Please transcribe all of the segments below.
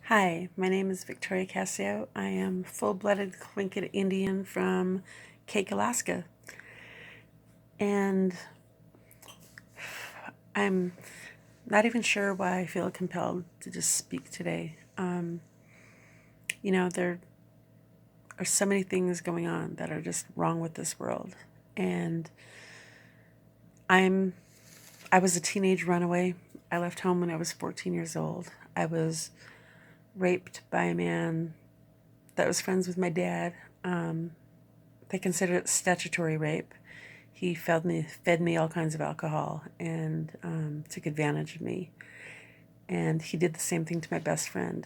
Hi, my name is Victoria Cassio. I am full-blooded Tlingit Indian from Cake, Alaska. And I'm not even sure why I feel compelled to just speak today. There are so many things going on that are just wrong with this world. And I'm I was a teenage runaway. I left home when I was 14 years old. I was raped by a man that was friends with my dad. They consider it statutory rape. He fed me all kinds of alcohol and took advantage of me. And he did the same thing to my best friend.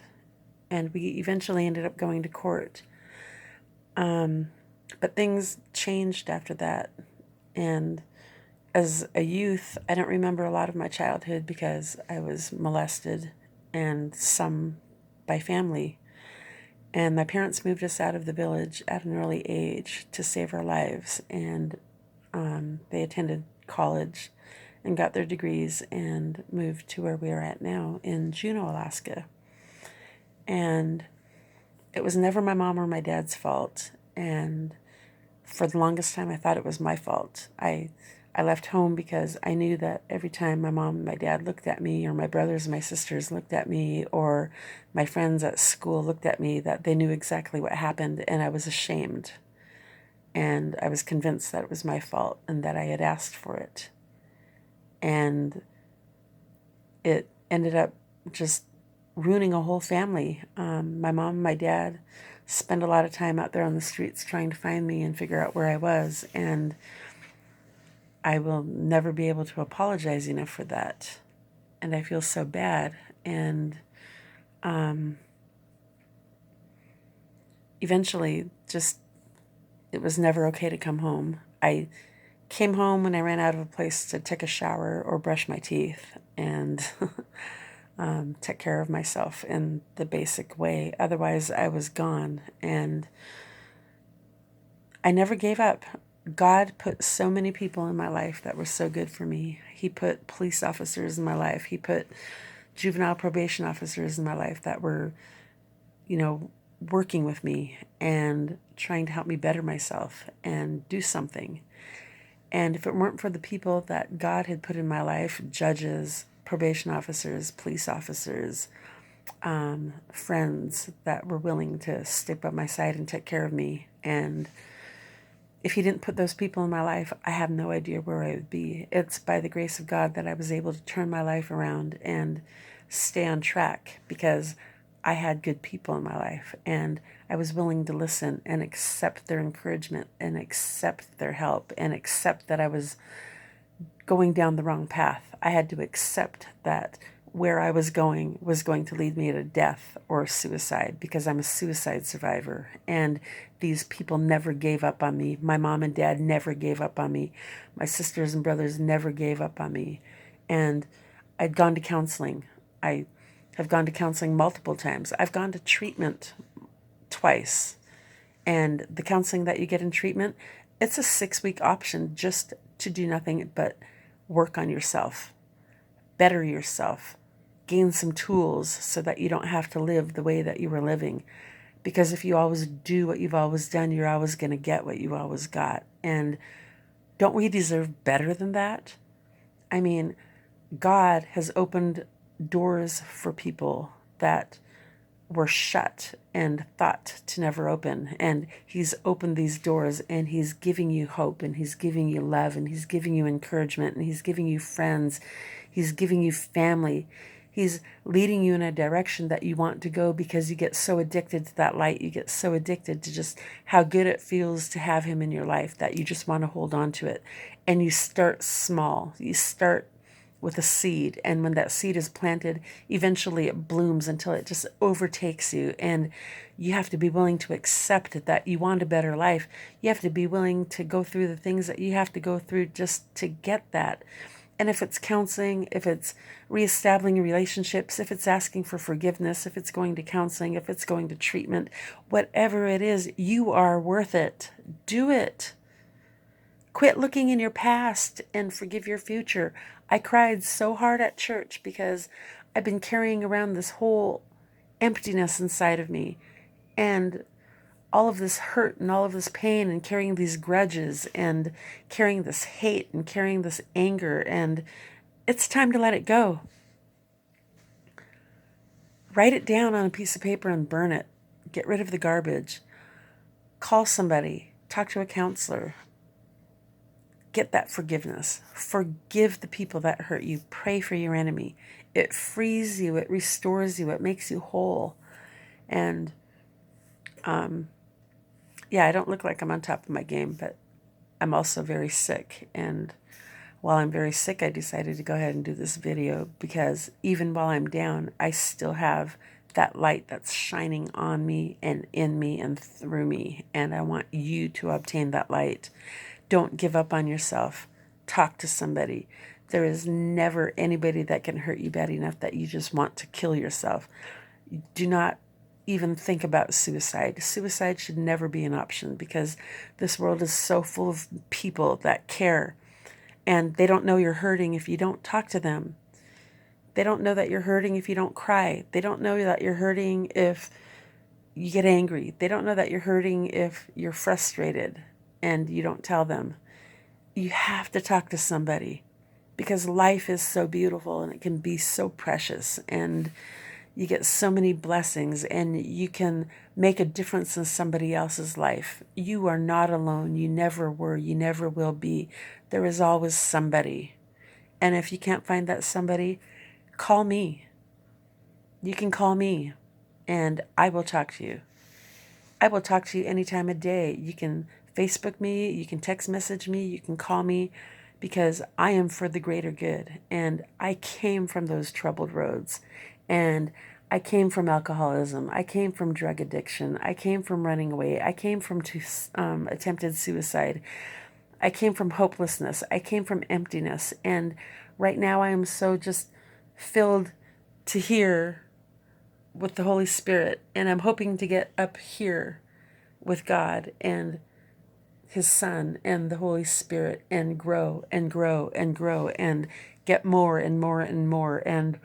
And we eventually ended up going to court. But things changed after that. And as a youth, I don't remember a lot of my childhood because I was molested and some by family. And my parents moved us out of the village at an early age to save our lives. And they attended college and got their degrees and moved to where we are at now in Juneau, Alaska. And it was never my mom or my dad's fault. And for the longest time, I thought it was my fault. I left home because I knew that every time my mom and my dad looked at me, or my brothers and my sisters looked at me, or my friends at school looked at me, that they knew exactly what happened, and I was ashamed. And I was convinced that it was my fault and that I had asked for it. And it ended up just ruining a whole family. My mom and my dad spent a lot of time out there on the streets trying to find me and figure out where I was. And I will never be able to apologize enough for that. And I feel so bad. And eventually, just it was never okay to come home. I came home when I ran out of a place to take a shower or brush my teeth and take care of myself in the basic way. Otherwise, I was gone. And I never gave up. God put so many people in my life that were so good for me. He put police officers in my life. He put juvenile probation officers in my life that were, you know, working with me and trying to help me better myself and do something. And if it weren't for the people that God had put in my life, judges, probation officers, police officers, friends that were willing to stick by my side and take care of me. And if he didn't put those people in my life, I have no idea where I would be. It's by the grace of God that I was able to turn my life around and stay on track because I had good people in my life and I was willing to listen and accept their encouragement and accept their help and accept that I was going down the wrong path. I had to accept that where I was going to lead me to death or suicide because I'm a suicide survivor. And these people never gave up on me. My mom and dad never gave up on me. My sisters and brothers never gave up on me. And I'd gone to counseling. I have gone to counseling multiple times. I've gone to treatment twice. And the counseling that you get in treatment, it's a 6-week option just to do nothing but work on yourself, better yourself, gain some tools so that you don't have to live the way that you were living. Because if you always do what you've always done, you're always going to get what you always got. And don't we deserve better than that? I mean, God has opened doors for people that were shut and thought to never open. And he's opened these doors and he's giving you hope and he's giving you love and he's giving you encouragement and he's giving you friends. He's giving you family. He's leading you in a direction that you want to go because you get so addicted to that light. You get so addicted to just how good it feels to have him in your life that you just want to hold on to it. And you start small. You start with a seed, and when that seed is planted, eventually it blooms until it just overtakes you. And you have to be willing to accept that you want a better life. You have to be willing to go through the things that you have to go through just to get that. And if it's counseling, if it's reestablishing relationships, if it's asking for forgiveness, if it's going to counseling, if it's going to treatment, whatever it is, you are worth it. Do it. Quit looking in your past and forgive your future. I cried so hard at church because I've been carrying around this whole emptiness inside of me, and all of this hurt and all of this pain, and carrying these grudges and carrying this hate and carrying this anger. And it's time to let it go. Write it down on a piece of paper and burn it. Get rid of the garbage. Call somebody. Talk to a counselor. Get that forgiveness. Forgive the people that hurt you. Pray for your enemy. It frees you. It restores you. It makes you whole. And yeah, I don't look like I'm on top of my game, but I'm also very sick. And while I'm very sick, I decided to go ahead and do this video, because even while I'm down, I still have that light that's shining on me and in me and through me. And I want you to obtain that light. Don't give up on yourself. Talk to somebody. There is never anybody that can hurt you bad enough that you just want to kill yourself. Do not even think about suicide. Suicide should never be an option, because this world is so full of people that care, and they don't know you're hurting if you don't talk to them. They don't know that you're hurting if you don't cry. They don't know that you're hurting if you get angry. They don't know that you're hurting if you're frustrated and you don't tell them. You have to talk to somebody, because life is so beautiful and it can be so precious, and you get so many blessings, and you can make a difference in somebody else's life. You are not alone. You never were. You never will be. There is always somebody. And if you can't find that somebody, call me. You can call me, and I will talk to you. I will talk to you any time of day. You can Facebook me, you can text message me, you can call me, because I am for the greater good. And I came from those troubled roads, and I came from alcoholism. I came from drug addiction. I came from running away. I came from attempted suicide. I came from hopelessness. I came from emptiness. And right now I am so just filled to here with the Holy Spirit. And I'm hoping to get up here with God and His Son and the Holy Spirit, and grow and grow and grow and get more and more and more. And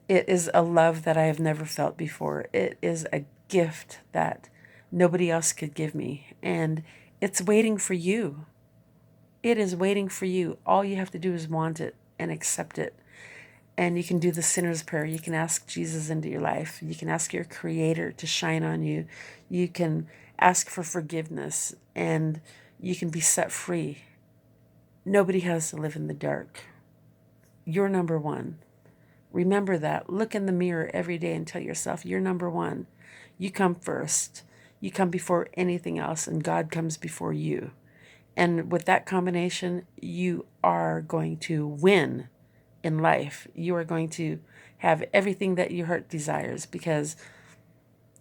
it is a love that I have never felt before. It is a gift that nobody else could give me. And it's waiting for you. It is waiting for you. All you have to do is want it and accept it. And you can do the sinner's prayer. You can ask Jesus into your life. You can ask your Creator to shine on you. You can ask for forgiveness, and you can be set free. Nobody has to live in the dark. You're number one. Remember that. Look in the mirror every day and tell yourself, you're number one. You come first. You come before anything else, and God comes before you. And with that combination, you are going to win in life. You are going to have everything that your heart desires, because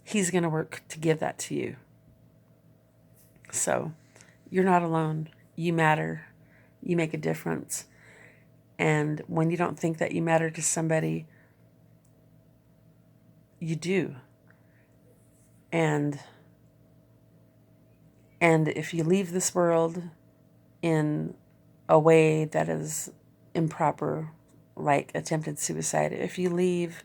He's going to work to give that to you. So you're not alone. You matter. You make a difference. And when you don't think that you matter to somebody, you do. And if you leave this world in a way that is improper, like attempted suicide, if you leave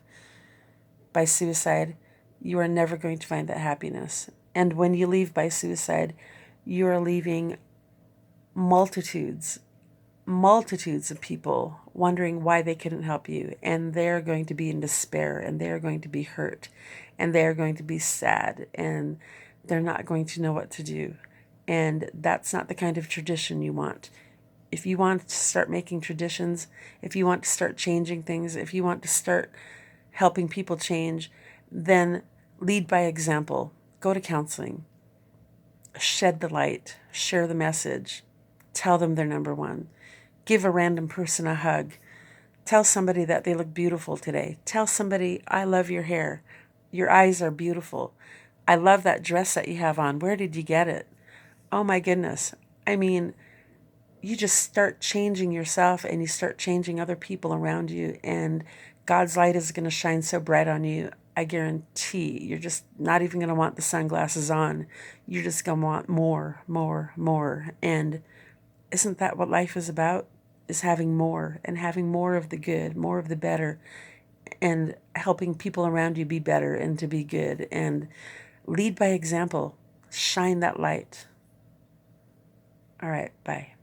by suicide, you are never going to find that happiness. And when you leave by suicide, you are leaving multitudes of people wondering why they couldn't help you, and they're going to be in despair, and they're going to be hurt, and they're going to be sad, and they're not going to know what to do. And that's not the kind of tradition you want. If you want to start making traditions, if you want to start changing things, if you want to start helping people change, then lead by example. Go to counseling. Shed the light. Share the message. Tell them they're number one. Give a random person a hug. Tell somebody that they look beautiful today. Tell somebody, I love your hair. Your eyes are beautiful. I love that dress that you have on. Where did you get it? Oh my goodness. I mean, you just start changing yourself, and you start changing other people around you, and God's light is going to shine so bright on you. I guarantee you're just not even going to want the sunglasses on. You're just going to want more, more, more. And isn't that what life is about? Is having more, and having more of the good, more of the better. and helping people around you be better and to be good, and lead by example. Shine that light. All right, bye.